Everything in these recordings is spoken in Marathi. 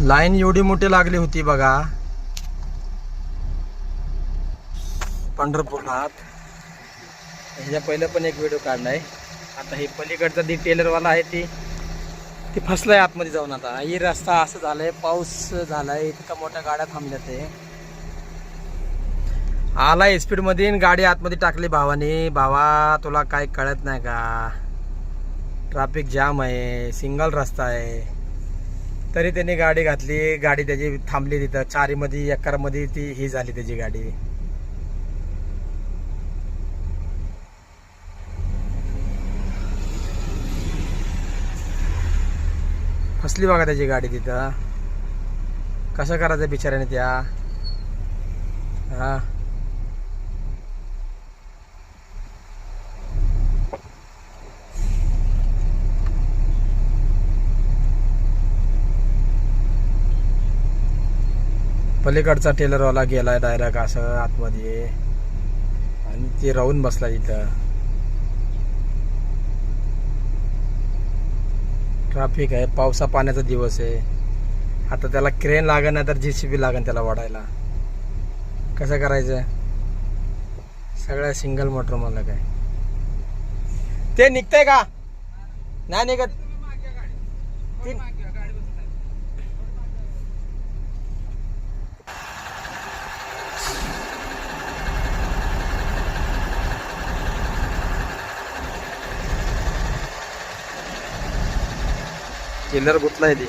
लाईन एवढी मोठी लागली होती बघा पंढरपूरला. ह्याच्या पहिलं पण एक व्हिडिओ काढलाय. आता हे पलीकडचा ती टेलरवाला आहे ती फसलाय आतमध्ये जाऊन. आता ही रस्ता असं झालाय, पाऊस झालाय, इतका मोठ्या गाड्या थांबल्या. ते आलाय स्पीड मध्ये गाडी आतमध्ये टाकली भावाने. भावा तुला काय कळत नाही का? ट्रॅफिक जाम आहे, सिंगल रस्ता आहे, तरी त्यांनी गाडी घातली. गाडी त्याची थांबली तिथं चारीमध्ये एकरमध्ये. ती ही झाली त्याची गाडी. फसली बघा त्याची गाडी तिथं. कसं करायचं बिचाऱ्याने त्या. हा पलीकडचा टेलरवाला गेलाय डायरेक्ट असं आतमध्ये आणि ते राहून बसला इथं. ट्रॅफिक आहे, पावसा पाण्याचा दिवस आहे. आता त्याला क्रेन लागेल ना तर JCB लागेल त्याला वाढायला. कसं करायचं? सगळ्या सिंगल मोटर मला काय ते निघतंय का नाही निघत. टेलर गुतलाय ते.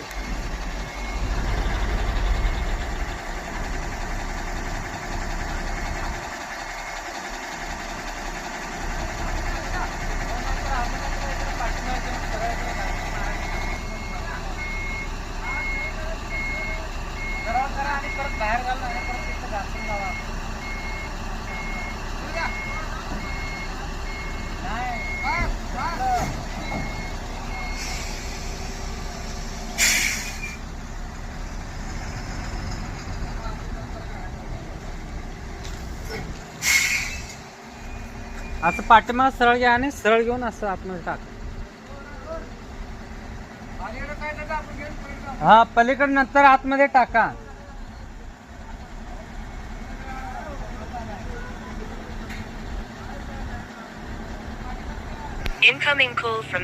असं पाठीमाग सरळ घ्या आणि सरळ घेऊन असं आतमध्ये टाक. हा पलीकडे नंतर आतमध्ये टाका. Incoming call from